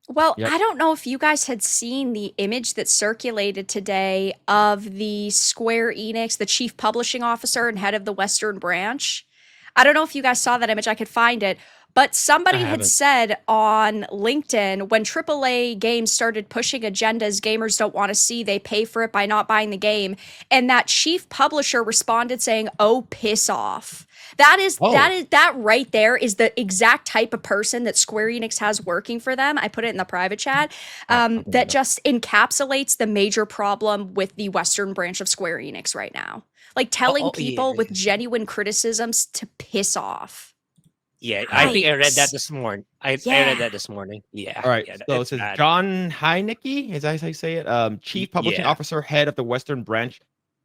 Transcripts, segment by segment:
Well, Yep. I don't know if you guys had seen the image that circulated today of the Square Enix, the chief publishing officer and head of the Western branch. I don't know if you guys saw that image. I could find it. But I somebody had haven't. said on LinkedIn when AAA games started pushing agendas gamers don't want to see, they pay for it by not buying the game. And that chief publisher responded saying, "Oh, piss off." Oh, That right there is the exact type of person that Square Enix has working for them. I put it in the private chat. I'll bring That it up. just encapsulates the major problem with the Western branch of Square Enix right now. Like Oh, telling oh yeah, people with genuine criticisms to piss off. yeah. I think I read that Yikes. this morning. I read Yeah. that this morning. Yeah, All right. yeah. So it It's says bad. John Heinecke, is that how you say it? Chief Publishing Yeah. Officer, head of the Western branch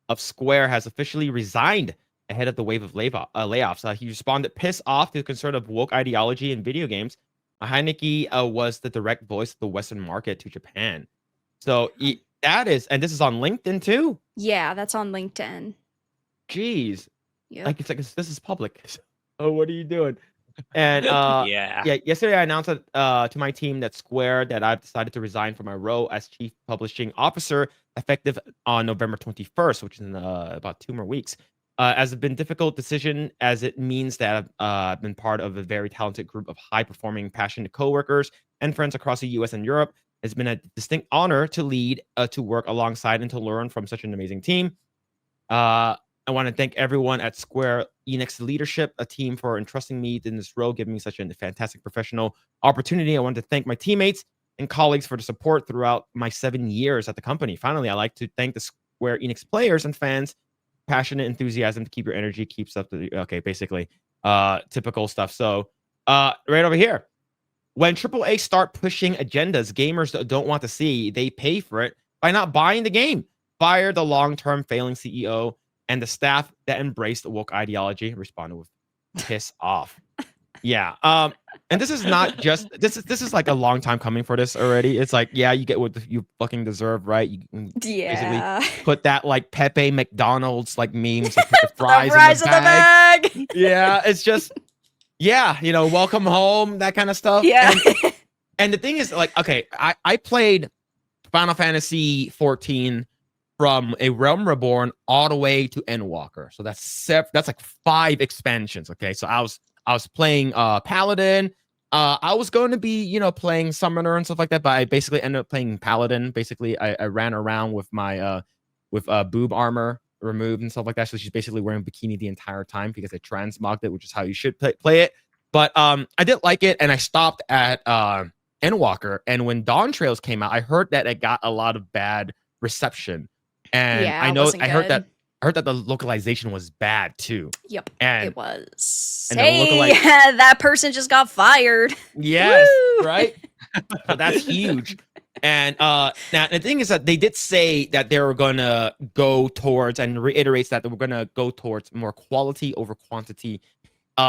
of Square, has officially resigned ahead of the wave of layoffs. He responded pissed off to the concern of woke ideology in video games. Heinecke was the direct voice of the Western market to Japan. So that is, and this is on LinkedIn too. Yeah, that's on LinkedIn. Jeez, Yep. this is public. Oh, what are you doing? And Yeah. yeah, yesterday I announced to my team that Square that I've decided to resign from my role as chief publishing officer effective on November 21st, which is in about 2 more weeks. As it's been difficult decision as it means that I've been part of a very talented group of high performing, passionate coworkers and friends across the US and Europe. It's been a distinct honor to lead, to work alongside, and to learn from such an amazing team. I want to thank everyone at Square Enix leadership, a team for entrusting me in this role, giving me such a fantastic professional opportunity. I want to thank my teammates and colleagues for the support throughout my 7 years at the company. Finally, I like to thank the Square Enix players and fans. Passionate enthusiasm to keep your energy keeps up to the okay, basically, typical stuff. So, right over here, when AAA start pushing agendas gamers don't want to see, they pay for it by not buying the game. Fire the long-term failing CEO and the staff that embraced the woke ideology responded with piss off. Yeah. And this is not just this is like a long time coming for this already. It's like, yeah, you get what you fucking deserve, right? You can basically Yeah. put that like Pepe McDonald's like memes, like put the The fries in the rise of the bag. bag. Yeah, it's just yeah, welcome home, that kind of stuff. Yeah. And the thing is, like, okay, I played Final Fantasy 14 from a Realm Reborn all the way to Endwalker. So that's like 5 expansions. Okay, so I was playing Paladin. I was going to be playing Summoner and stuff like that, but I basically ended up playing Paladin. Basically, I ran around with my with boob armor removed and stuff like that. So she's basically wearing bikini the entire time because I transmogged it, which is how you should play it. But I did like it, and I stopped at Endwalker. And when Dawn Trails came out, I heard that it got a lot of bad reception, and Yeah, it wasn't I heard good. that the localization was bad too. Yep, And it was. and the Hey, localize that person just got fired. yes, Woo! right? So that's huge. And now the thing is that they did say that they were gonna go towards and reiterates that they were gonna go towards more quality over quantity.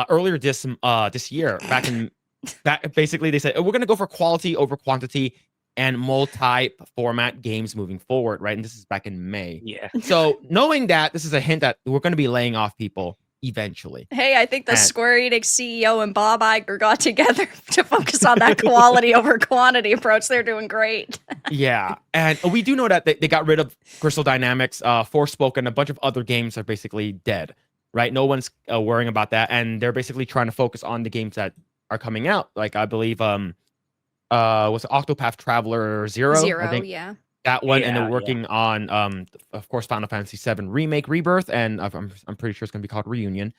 Earlier this year, back basically they said we're gonna go for quality over quantity and multi-format games moving forward, right? And this is back in May. Yeah. So knowing that, this is a hint that we're gonna be laying off people eventually. Hey, I think the And Square Enix CEO and Bob Iger got together to focus on that quality over quantity approach. They're doing great. yeah, and we do know that they got rid of Crystal Dynamics, Forspoken, a bunch of other games are basically dead, right? No one's worrying about that, and they're basically trying to focus on the games that are coming out. Like I believe, was it Octopath Traveler 0? I Zero, think yeah. that one, and they're Yeah. Yeah. working on, of course, Final Fantasy 7 Remake Rebirth, and I'm pretty sure it's gonna be called Reunion,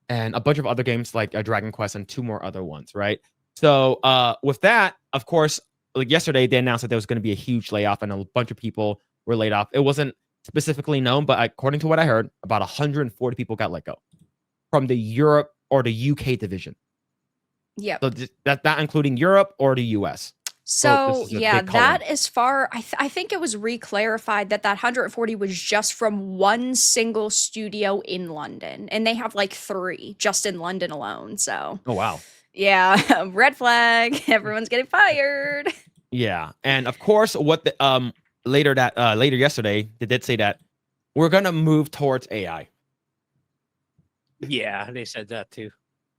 and a bunch of other games like Dragon Quest and 2 more other ones, right? So, with that, of course, like yesterday, they announced that there was going to be a huge layoff and a bunch of people were laid off. It wasn't specifically known, but according to what I heard, about 140 people got let go from the Europe or the UK division. Yep. So that's not including Europe or the US. So this So is a yeah, big call that in. as far I think it was reclarified that 140 was just from one single studio in London, and they have like 3 just in London alone. So Oh wow. yeah, red flag. Everyone's getting fired. Yeah, and of course, what the later yesterday they did say that we're gonna move towards AI. Yeah. They said that too.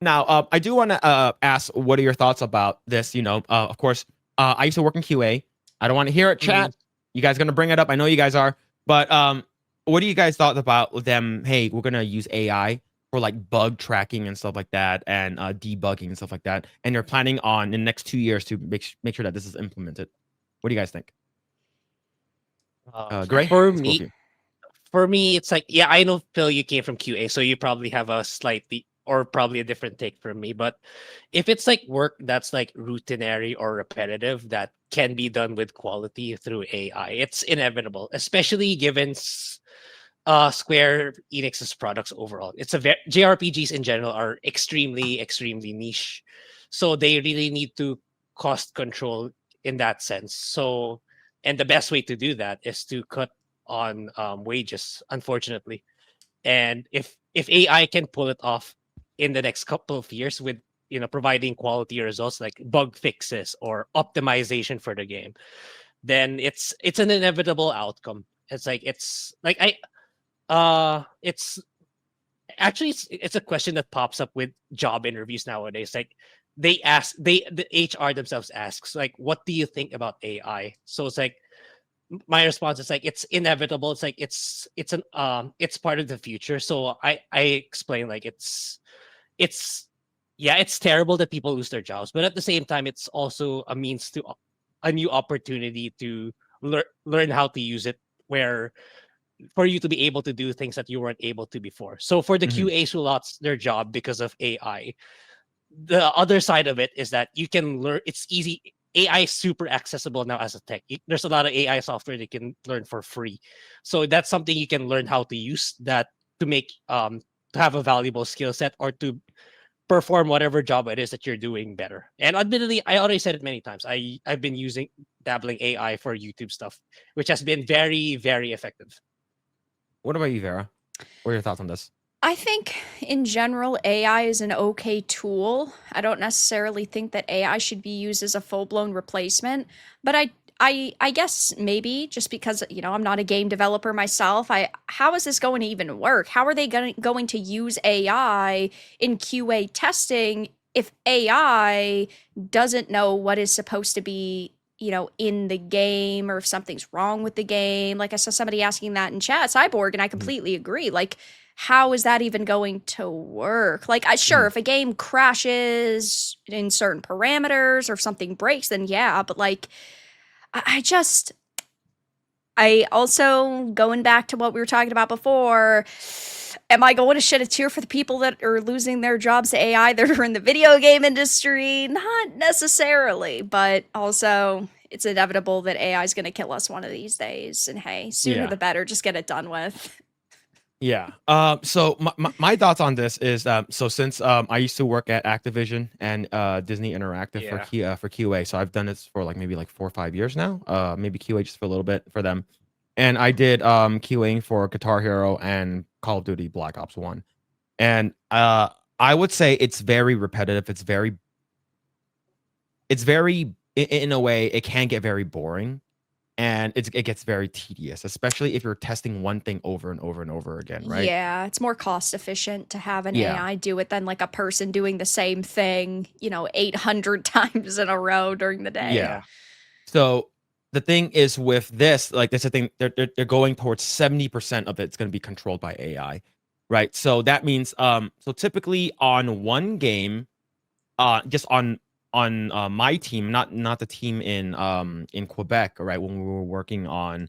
Now, I do want to ask, what are your thoughts about this? Of course, I used to work in QA. I don't want to hear it, chat. Mhm. You guys gonna bring it up? I know you guys are. But what do you guys thought about them? Hey, we're gonna use AI for like bug tracking and stuff like that, and debugging and stuff like that. And you're planning on in the next 2 years to make sure that this is implemented. What do you guys think? Grae, For let's go with me, you. it's like, yeah, I know, Phil, you came from QA, so you probably have a slightly or probably a different take from me. But if it's like work that's like routinary or repetitive that can be done with quality through AI, it's inevitable, especially given Square Enix's products overall. It's a JRPGs in general are extremely niche, so they really need to cost control in that sense. So, and the best way to do that is to cut on wages, unfortunately. And if AI can pull it off in the next couple of years with, providing quality results like bug fixes or optimization for the game, then it's an inevitable outcome. It's like it's actually it's a question that pops up with job interviews nowadays. Like the HR themselves asks like, what do you think about AI? So it's like my response is like, it's inevitable. It's like it's part of the future. So I explain like it's yeah, it's terrible that people lose their jobs, but at the same time it's also a means to a new opportunity to learn how to use it, where for you to be able to do things that you weren't able to before. So for the Mhm. QAs who lost their job because of AI, the other side of it is that you can learn. It's easy. AI is super accessible now as a tech. There's a lot of AI software that you can learn for free. So that's something you can learn how to use that to make to have a valuable skill set or to perform whatever job it is that you're doing better. And admittedly, I already said it many times. I've been using dabbling AI for YouTube stuff, which has been very effective. What about you, Vera? What are your thoughts on this? I think in general, AI is an okay tool. I don't necessarily think that AI should be used as a full-blown replacement, but I guess maybe just because, I'm not a game developer myself, how is this going to even work? How are they going to use AI in QA testing if AI doesn't know what is supposed to be, in the game, or if something's wrong with the game? Like, I saw somebody asking that in chat, Cyborg, and I Mhm. completely agree. Like, how is that even going to work? Like, sure, Mhm. if a game crashes in certain parameters or if something breaks, then yeah, but like, I just, I also, going back to what we were talking about before, am I going to shed a tear for the people that are losing their jobs to AI that are in the video game industry? Not necessarily, but also it's inevitable that AI is going to kill us one of these days. And hey, sooner Yeah. the better, just get it done with. Yeah. So my thoughts on this is so since I used to work at Activision and Disney Interactive Yeah. For QA, so I've done this for like maybe like 4 or 5 years now. Maybe QA just for a little bit for them, and I did QAing for Guitar Hero and Call of Duty Black Ops 1, and I would say it's very repetitive. It's very in a way it can get very boring, and it gets very tedious, especially if you're testing one thing over and over and over again, right? Yeah, it's more cost efficient to have an Yeah. AI do it than like a person doing the same thing, 800 times in a row during the day. Yeah. Yeah. So the thing is with this, like that's the thing, they're going towards 70% of it's going to be controlled by AI, right? So that means so typically on one game, just on my team, not the team in Quebec, right? When we were working on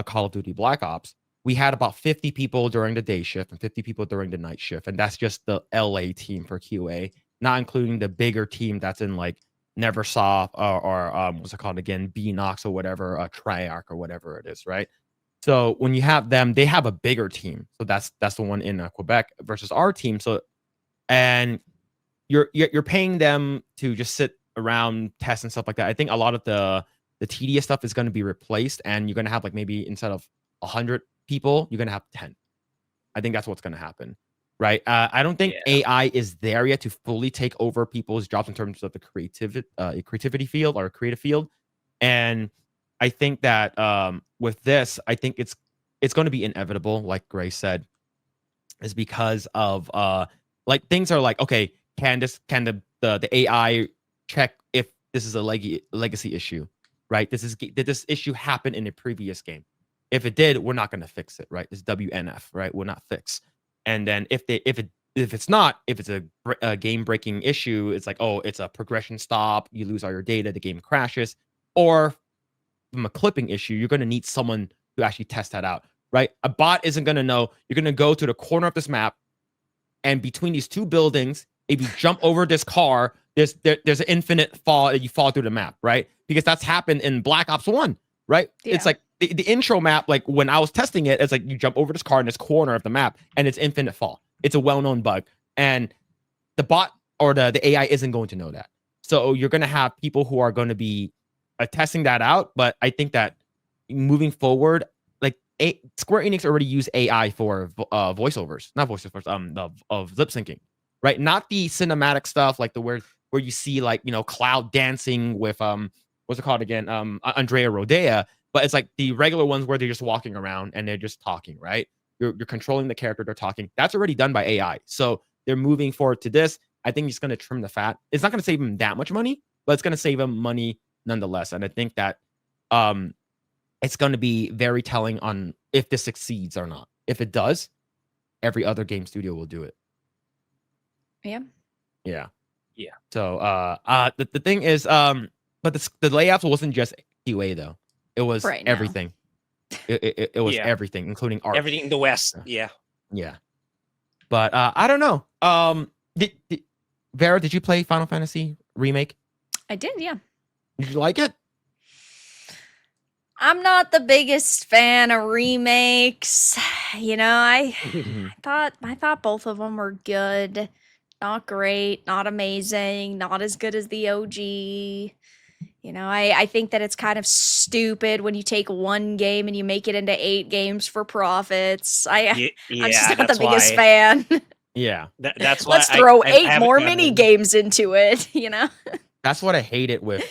Call of Duty Black Ops, we had about 50 people during the day shift and 50 people during the night shift, and that's just the LA team for QA, not including the bigger team that's in like Neversoft or what's it called again, Bnox or whatever, Triarch or whatever it is, right? So when you have them, they have a bigger team. So that's the one in Quebec versus our team. So and you're paying them to just sit around, test and stuff like that. I think a lot of the tedious stuff is going to be replaced, and you're going to have like maybe instead of 100 people, you're going to have 10. I think that's what's going to happen, right? I don't think Yeah. AI is there yet to fully take over people's jobs in terms of the creativity field or creative field, and I think that with this, I think it's going to be inevitable, like Grace said, is because of like things are like, okay, can the AI check if this is a legacy issue, right? Did this issue happen in a previous game? If it did, we're not going to fix it, right? It's WNF, right? We're not fix. And then if it's not, if it's a game breaking issue, it's like, oh, it's a progression stop, you lose all your data, the game crashes, or from a clipping issue, you're going to need someone to actually test that out, right? A bot isn't going to know. You're going to go to the corner of this map, and between these two buildings, if you jump over this car, there's an infinite fall that you fall through the map, right? Because that's happened in Black Ops 1, right? Yeah. It's like the intro map, like when I was testing it, it's like you jump over this car in this corner of the map, and it's infinite fall. It's a well-known bug. And the bot or the AI isn't going to know that. So you're going to have people who are going to be testing that out. But I think that moving forward, like Square Enix already use AI for voiceovers, not voiceovers, of lip syncing, right? Not the cinematic stuff like the where you see like, you know, Cloud dancing with what's it called again? Andrea Rodea, but it's like the regular ones where they're just walking around and they're just talking, right? You're controlling the character, they're talking. That's already done by AI. So they're moving forward to this. I think it's going to trim the fat. It's not going to save them that much money, but it's going to save them money nonetheless. And I think that it's going to be very telling on if this succeeds or not. If it does, every other game studio will do it. Yeah. Yeah. Yeah. So the thing is, but the Layoffs wasn't just QA though. It was Right, no. everything. It was Yeah. everything, including art. Everything in the West. Yeah. Yeah. But I don't know. Vera, did you play Final Fantasy Remake? I did, yeah. Did you like it? I'm not the biggest fan of remakes. You know, I thought both of them were good. Not great, not amazing, not as good as the OG. You know, I think that it's kind of stupid when you take one game and you make it into 8 games for profits. I'm just not the that's biggest why. fan. Yeah. That's why. Let's throw I 8 haven't more gotten mini in. games into it, you know? That's what I hated with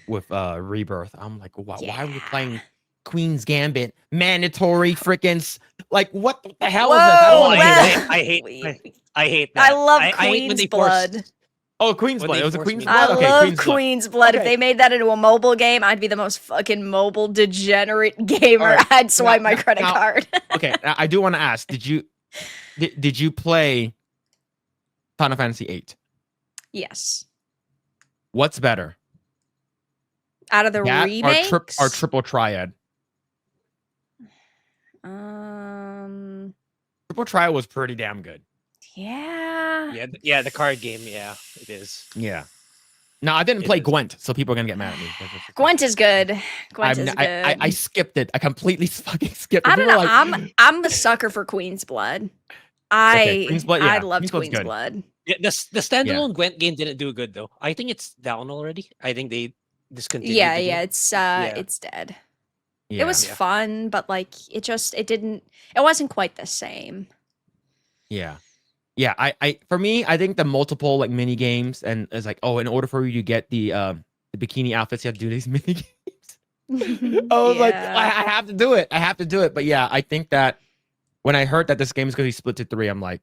Rebirth. I'm like, why are we playing Queen's Gambit? Mandatory freaking like what the hell is this? I don't Whoa, want to well, hear that. I hate that. I love hate when Queen's they force- Blood. Oh, Queen's When Blood. they It was a force Queen's me- I Blood. Okay, love Queen's Blood. Queen's Blood. If Okay. they made that into a mobile game, I'd be the most fucking mobile degenerate gamer. All right. I'd swipe Now- my credit now- card. Okay, I do want to ask, did you play Final Fantasy VIII? Yes. What's better? Out of the That remakes? or Triple Triad? Triple Triad was pretty damn good. Yeah. Yeah, the card game. Yeah, it is. Yeah. No, I didn't It play is. Gwent, so people are gonna get mad at me. Gwent is good. Gwent is good. I skipped it. I completely fucking skipped it. I don't People know. were like, I'm the sucker for Queen's Blood. Queen's Blood, yeah, I loved Queen's Blood's Queen's good. Blood. Yeah, the standalone Gwent game didn't do good though. I think it's down already. I think they discontinued. Yeah, the game. yeah, it's dead. yeah. It was Yeah. fun, but like it wasn't quite the same. Yeah. Yeah, I for me, I think the multiple like mini games and it's like, oh, in order for you to get the bikini outfits, you have to do these mini games. I was like, I have to do it. I have to do it. But yeah, I think that when I heard that this game is gonna be split to 3, I'm like,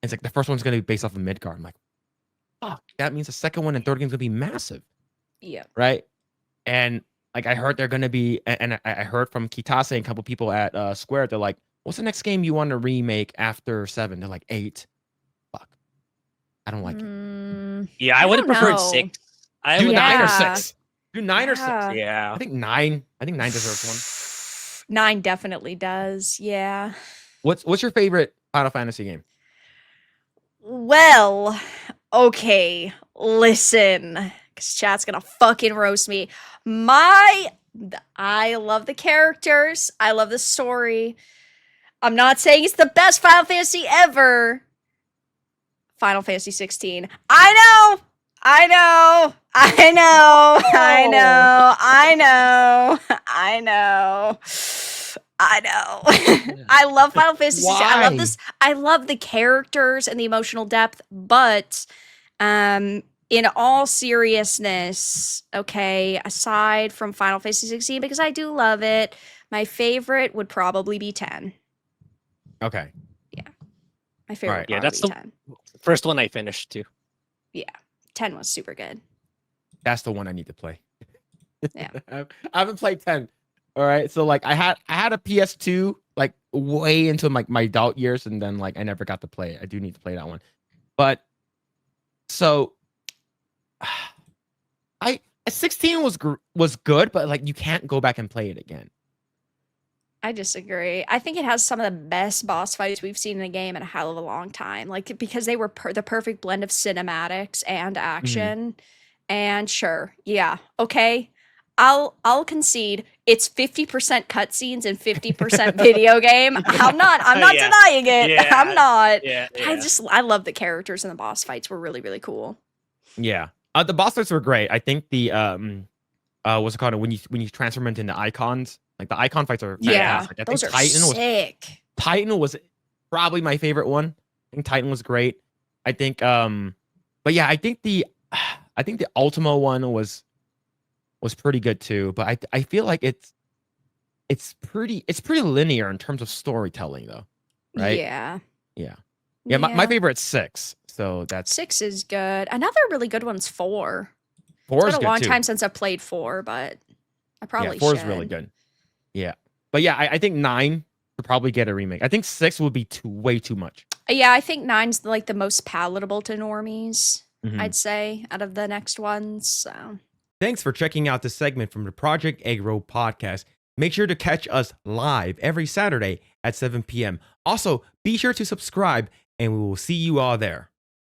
it's like the first one's gonna be based off of Midgard. I'm like, fuck, that means the second one and third game's gonna be massive, Yeah. right? And like I heard they're gonna be, and I heard from Kitase and a couple people at Square, they're like, what's the next game you want to remake after 7? They're like 8. Fuck. I don't like it. Yeah, I would have don't preferred know. 6. I Do would 9 or Yeah. 6. Do 9 or 6. Yeah. Yeah. I think 9. I think 9 deserves one. 9 definitely does. Yeah. What's your favorite Final Fantasy game? Well, okay, listen, because chat's gonna fucking roast me. I love the characters. I love the story. I'm not saying it's the best Final Fantasy ever. Final Fantasy 16. I know. I know. I love Final Fantasy 16. I love Why? this. I love the characters and the emotional depth, but in all seriousness, okay, aside from Final Fantasy 16 because I do love it, my favorite would probably be 10. Okay. My favorite Right. would Yeah, probably that's be the- 10. First one I finished too. 10 was super good. That's the one I need to play. Yeah. I haven't played 10. All right. So like I had a PS2 like way into my adult years, and then like I never got to play it. I do need to play that one. But so I 16 was good, but like you can't go back and play it again. I disagree. I think it has some of the best boss fights we've seen in a game in a hell of a long time. Like because they were the perfect blend of cinematics and action. And sure, yeah, okay. I'll concede it's 50% cutscenes and 50% video game. I'm not Yeah. denying it. Yeah. I'm not. Yeah. I love the characters and the boss fights were really, really cool. Yeah. The boss fights were great. I think the what's it called when you transform into icons, like the icon fights are Yeah, fantastic. I those think are sick. Titan was probably my favorite one. I think Titan was great. I think but yeah, I think the Ultimo one was pretty good too, but I feel like it's pretty linear in terms of storytelling though. Right? Yeah. Yeah, my favorite's 6. So that's 6 is good. Another really good one's 4. 4 It's is been a good long too. time since I played 4, but I probably Yeah, 4 should. is really good. Yeah. But yeah, I think 9 could probably get a remake. I think 6 would be way too much. Yeah, I think 9's like the most palatable to normies, Mhm. I'd say, out of the next ones. So Thanks for checking out this segment from the Project Eggroll podcast. Make sure to catch us live every Saturday at 7 p.m. Also, be sure to subscribe, and we will see you all there.